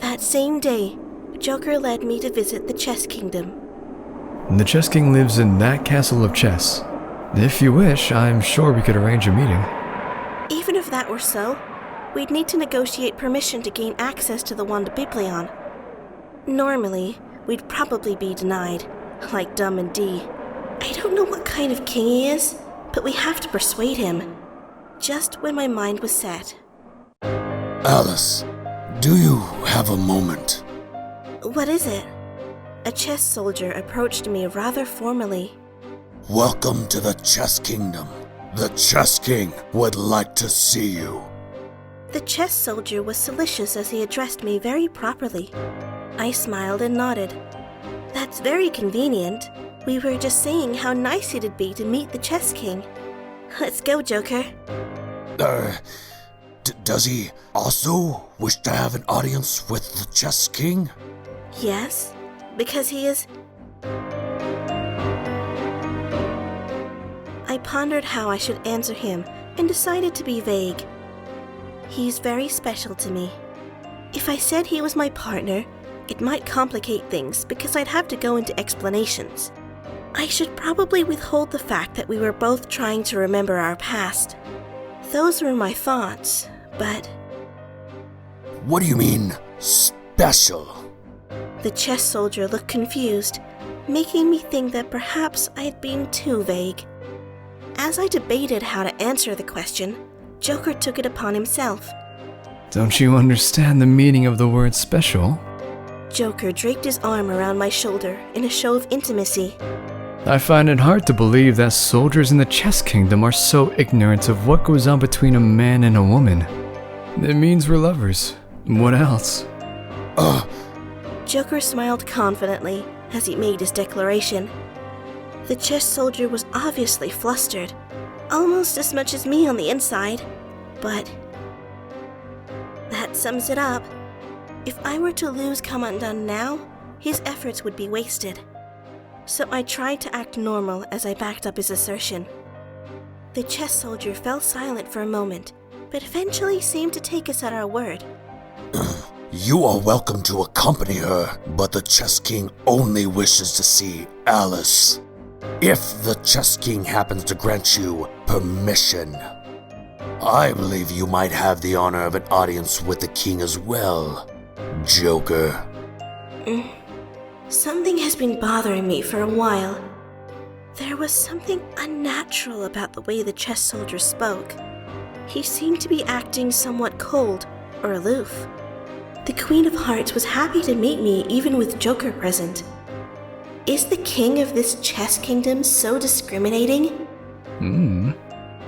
That same day, Joker led me to visit the Chess Kingdom. The Chess King lives in that castle of chess. If you wish, I'm sure we could arrange a meeting. Even if that were so, we'd need to negotiate permission to gain access to the Wand Biblion. Normally, we'd probably be denied, like Dumb and Dee. I don't know what kind of king he is, but we have to persuade him. Just when my mind was set. Alice, do you have a moment? What is it? A chess soldier approached me rather formally. Welcome to the Chess Kingdom. The Chess King would like to see you. The chess soldier was solicitous as he addressed me very properly. I smiled and nodded. That's very convenient. We were just saying how nice it'd be to meet the Chess King. Let's go, Joker. Does he also wish to have an audience with the Chess King? Yes, because he is... I pondered how I should answer him and decided to be vague. He's very special to me. If I said he was my partner, it might complicate things because I'd have to go into explanations. I should probably withhold the fact that we were both trying to remember our past. Those were my thoughts, but... What do you mean, special? The chess soldier looked confused, making me think that perhaps I had been too vague. As I debated how to answer the question, Joker took it upon himself. Don't you understand the meaning of the word special? Joker draped his arm around my shoulder in a show of intimacy. I find it hard to believe that soldiers in the Chess Kingdom are so ignorant of what goes on between a man and a woman. It means we're lovers. What else? Joker smiled confidently as he made his declaration. The chess soldier was obviously flustered, almost as much as me on the inside, but that sums it up. If I were to lose Commandant now, his efforts would be wasted. So I tried to act normal as I backed up his assertion. The chess soldier fell silent for a moment, but eventually seemed to take us at our word. You are welcome to accompany her, but the Chess King only wishes to see Alice. If the Chess King happens to grant you permission, I believe you might have the honor of an audience with the king as well, Joker. Something has been bothering me for a while. There was something unnatural about the way the chess soldier spoke. He seemed to be acting somewhat cold or aloof. The Queen of Hearts was happy to meet me even with Joker present. Is the king of this chess kingdom so discriminating?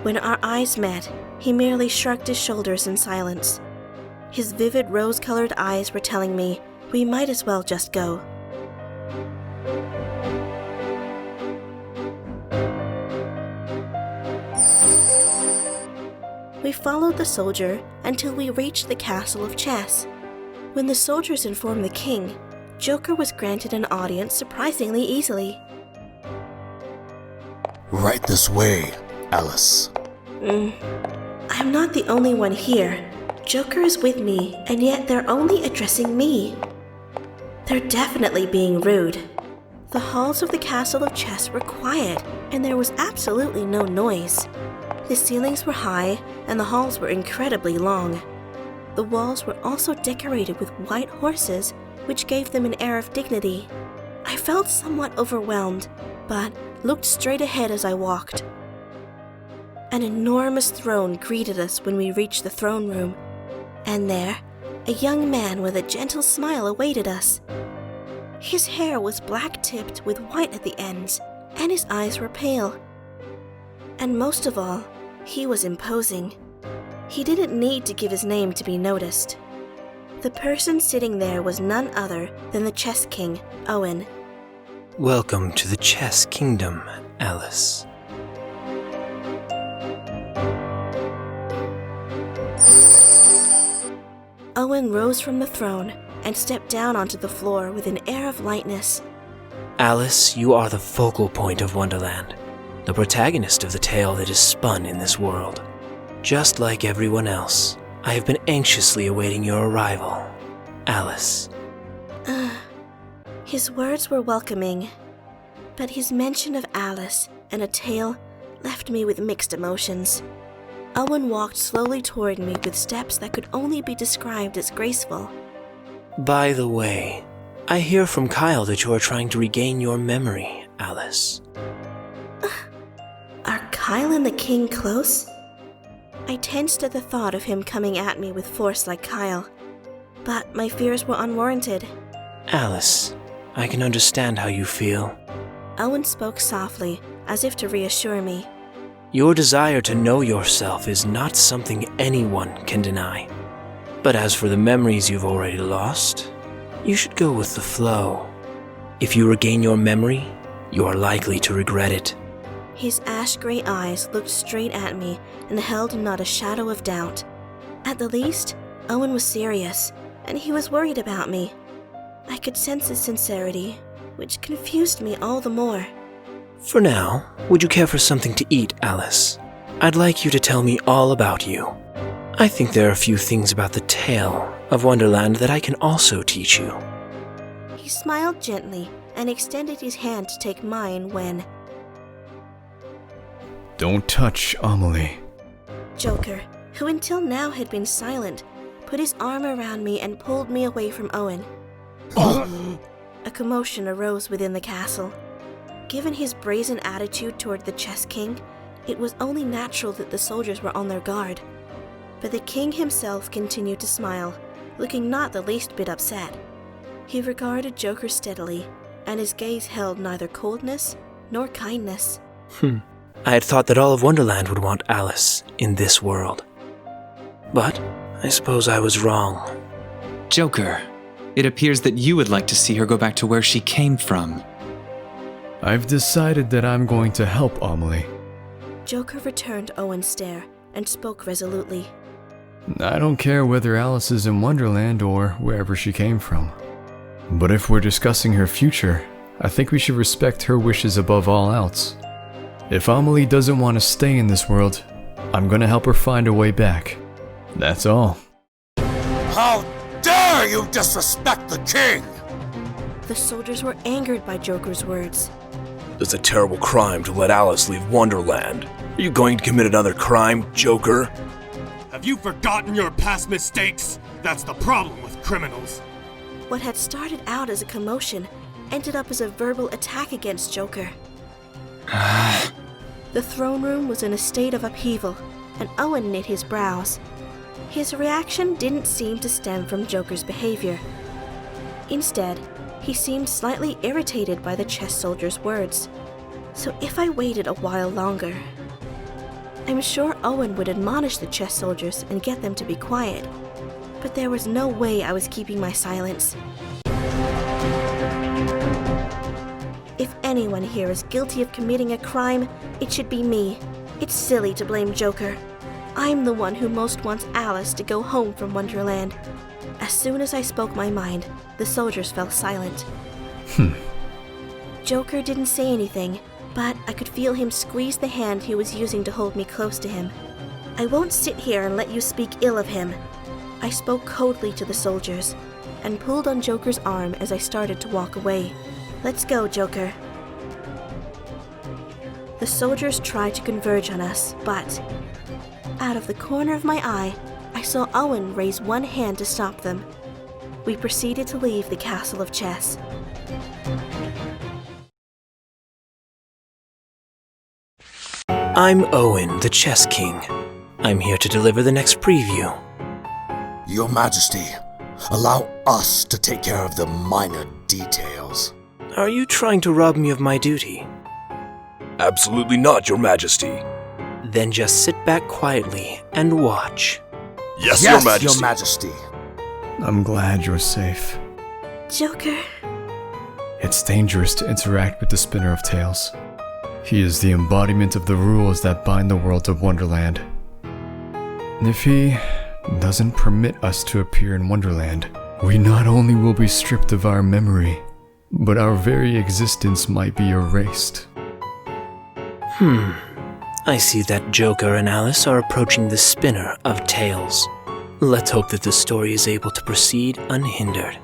When our eyes met, he merely shrugged his shoulders in silence. His vivid rose-colored eyes were telling me we might as well just go. We followed the soldier until we reached the castle of chess. When the soldiers informed the king, Joker was granted an audience surprisingly easily. Right this way, Alice. I'm not the only one here. Joker is with me, and yet they're only addressing me. They're definitely being rude. The halls of the castle of chess were quiet, and there was absolutely no noise. The ceilings were high, and the halls were incredibly long. The walls were also decorated with white horses, which gave them an air of dignity. I felt somewhat overwhelmed, but looked straight ahead as I walked. An enormous throne greeted us when we reached the throne room, and there, a young man with a gentle smile awaited us. His hair was black-tipped with white at the ends, and his eyes were pale. And most of all, he was imposing. He didn't need to give his name to be noticed. The person sitting there was none other than the Chess King, Owen. Welcome to the Chess Kingdom, Alice. Owen rose from the throne and stepped down onto the floor with an air of lightness. Alice, you are the focal point of Wonderland, the protagonist of the tale that is spun in this world. Just like everyone else, I have been anxiously awaiting your arrival. Alice. His words were welcoming, but his mention of Alice and a tale left me with mixed emotions. Owen walked slowly toward me with steps that could only be described as graceful. By the way, I hear from Kyle that you are trying to regain your memory, Alice. Are Kyle and the king close? I tensed at the thought of him coming at me with force like Kyle, but my fears were unwarranted. Alice, I can understand how you feel. Owen spoke softly, as if to reassure me. Your desire to know yourself is not something anyone can deny. But as for the memories you've already lost, you should go with the flow. If you regain your memory, you are likely to regret it. His ash-gray eyes looked straight at me and held not a shadow of doubt. At the least, Owen was serious, and he was worried about me. I could sense his sincerity, which confused me all the more. For now, would you care for something to eat, Alice? I'd like you to tell me all about you. I think there are a few things about the tale of Wonderland that I can also teach you. He smiled gently and extended his hand to take mine when... Don't touch Amelie. Joker, who until now had been silent, put his arm around me and pulled me away from Owen. A commotion arose within the castle. Given his brazen attitude toward the Chess King, it was only natural that the soldiers were on their guard. But the king himself continued to smile, looking not the least bit upset. He regarded Joker steadily, and his gaze held neither coldness nor kindness. I had thought that all of Wonderland would want Alice in this world. But I suppose I was wrong. Joker, it appears that you would like to see her go back to where she came from. I've decided that I'm going to help Amelie. Joker returned Owen's stare and spoke resolutely. I don't care whether Alice is in Wonderland or wherever she came from. But if we're discussing her future, I think we should respect her wishes above all else. If Amelie doesn't want to stay in this world, I'm gonna help her find a way back. That's all. How dare you disrespect the king! The soldiers were angered by Joker's words. It's a terrible crime to let Alice leave Wonderland. Are you going to commit another crime, Joker? Have you forgotten your past mistakes? That's the problem with criminals. What had started out as a commotion ended up as a verbal attack against Joker. The throne room was in a state of upheaval, and Owen knit his brows. His reaction didn't seem to stem from Joker's behavior. Instead, he seemed slightly irritated by the chess soldier's words. So if I waited a while longer, I'm sure Owen would admonish the chess soldiers and get them to be quiet. But there was no way I was keeping my silence. If anyone here is guilty of committing a crime, it should be me. It's silly to blame Joker. I'm the one who most wants Alice to go home from Wonderland. As soon as I spoke my mind, the soldiers fell silent. Joker didn't say anything, but I could feel him squeeze the hand he was using to hold me close to him. I won't sit here and let you speak ill of him. I spoke coldly to the soldiers, and pulled on Joker's arm as I started to walk away. Let's go, Joker. The soldiers tried to converge on us, but out of the corner of my eye, I saw Owen raise one hand to stop them. We proceeded to leave the Castle of Chess. I'm Owen, the Chess King. I'm here to deliver the next preview. Your Majesty, allow us to take care of the minor details. Are you trying to rob me of my duty? Absolutely not, Your Majesty. Then just sit back quietly and watch. Yes, Yes, Your Majesty. Your Majesty. I'm glad you're safe. Joker. It's dangerous to interact with the Spinner of Tales. He is the embodiment of the rules that bind the world of Wonderland. And if he doesn't permit us to appear in Wonderland, we not only will be stripped of our memory, but our very existence might be erased. I see that Joker and Alice are approaching the Spinner of Tales. Let's hope that the story is able to proceed unhindered.